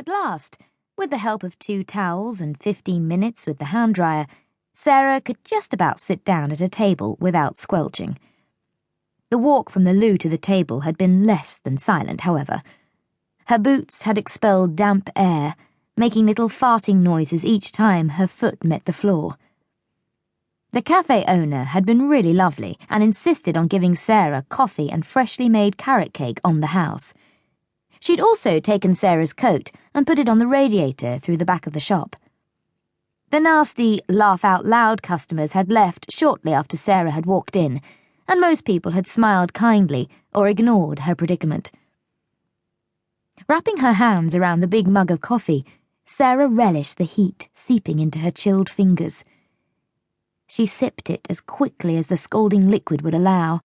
At last, with the help of 2 towels and 15 minutes with the hand dryer, Sarah could just about sit down at a table without squelching. The walk from the loo to the table had been less than silent, however. Her boots had expelled damp air, making little farting noises each time her foot met the floor. The cafe owner had been really lovely and insisted on giving Sarah coffee and freshly made carrot cake on the house. She'd also taken Sarah's coat and put it on the radiator through the back of the shop. The nasty, laugh-out-loud customers had left shortly after Sarah had walked in, and most people had smiled kindly or ignored her predicament. Wrapping her hands around the big mug of coffee, Sarah relished the heat seeping into her chilled fingers. She sipped it as quickly as the scalding liquid would allow,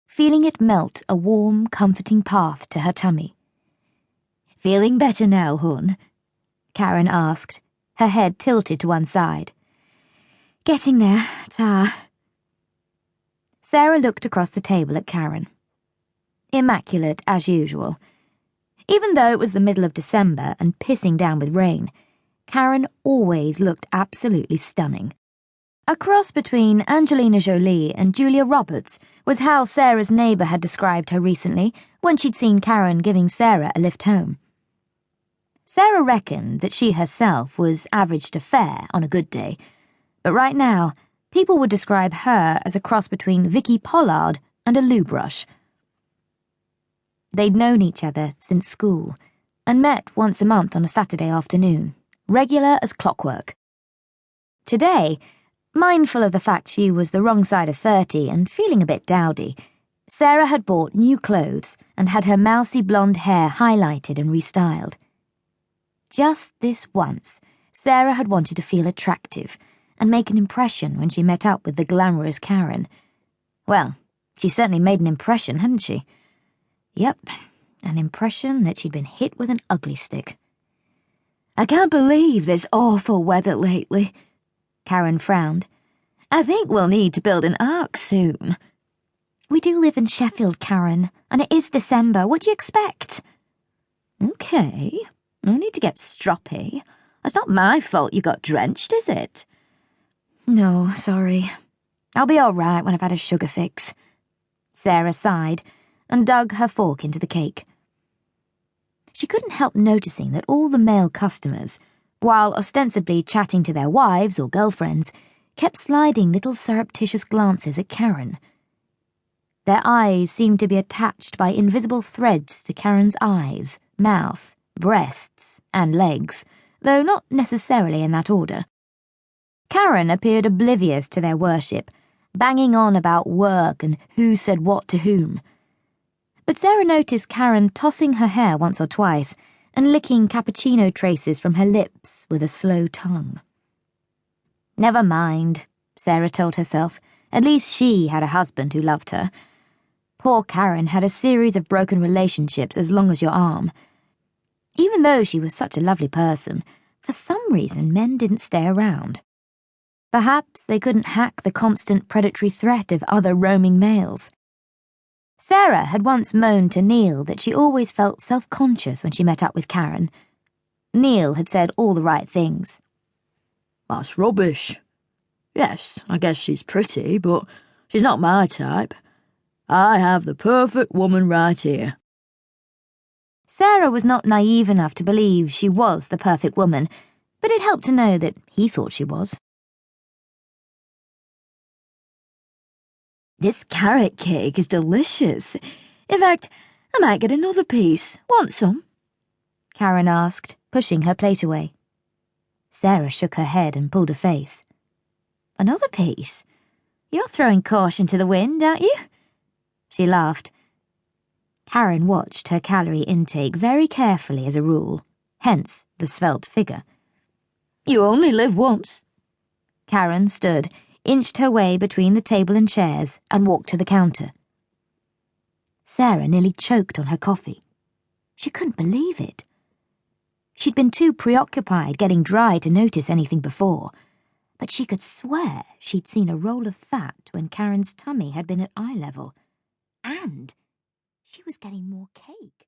feeling it melt a warm, comforting path to her tummy. "Feeling better now, hon?" Karen asked, her head tilted to one side. "Getting there, Ta." Sarah looked across the table at Karen. Immaculate as usual. Even though it was the middle of December and pissing down with rain, Karen always looked absolutely stunning. A cross between Angelina Jolie and Julia Roberts was how Sarah's neighbour had described her recently when she'd seen Karen giving Sarah a lift home. Sarah reckoned that she herself was average to fair on a good day, but right now, people would describe her as a cross between Vicky Pollard and a loo brush. They'd known each other since school and met once a month on a Saturday afternoon, regular as clockwork. Today, mindful of the fact she was the wrong side of 30 and feeling a bit dowdy, Sarah had bought new clothes and had her mousy blonde hair highlighted and restyled. Just this once, Sarah had wanted to feel attractive and make an impression when she met up with the glamorous Karen. Well, she certainly made an impression, hadn't she? Yep, an impression that she'd been hit with an ugly stick. "I can't believe this awful weather lately," Karen frowned. "I think we'll need to build an ark soon." "We do live in Sheffield, Karen, and it is December. What do you expect?" "Okay, no need to get stroppy. It's not my fault you got drenched, is it?" "No, sorry. I'll be all right when I've had a sugar fix." Sarah sighed and dug her fork into the cake. She couldn't help noticing that all the male customers, while ostensibly chatting to their wives or girlfriends, kept sliding little surreptitious glances at Karen. Their eyes seemed to be attached by invisible threads to Karen's eyes, mouth, breasts, and legs, though not necessarily in that order. Karen appeared oblivious to their worship, banging on about work and who said what to whom. But Sarah noticed Karen tossing her hair once or twice and licking cappuccino traces from her lips with a slow tongue. Never mind, Sarah told herself. At least she had a husband who loved her. Poor Karen had a series of broken relationships as long as your arm. Even though she was such a lovely person, for some reason men didn't stay around. Perhaps they couldn't hack the constant predatory threat of other roaming males. Sarah had once moaned to Neil that she always felt self-conscious when she met up with Karen. Neil had said all the right things. "That's rubbish. Yes, I guess she's pretty, but she's not my type. I have the perfect woman right here." Sarah was not naive enough to believe she was the perfect woman, but it helped to know that he thought she was. "This carrot cake is delicious. In fact, I might get another piece. Want some?" Karen asked, pushing her plate away. Sarah shook her head and pulled a face. "Another piece? You're throwing caution to the wind, aren't you?" She laughed. Karen watched her calorie intake very carefully as a rule, hence the svelte figure. "You only live once." Karen stood, inched her way between the table and chairs, and walked to the counter. Sarah nearly choked on her coffee. She couldn't believe it. She'd been too preoccupied getting dry to notice anything before, but she could swear she'd seen a roll of fat when Karen's tummy had been at eye level. And she was getting more cake.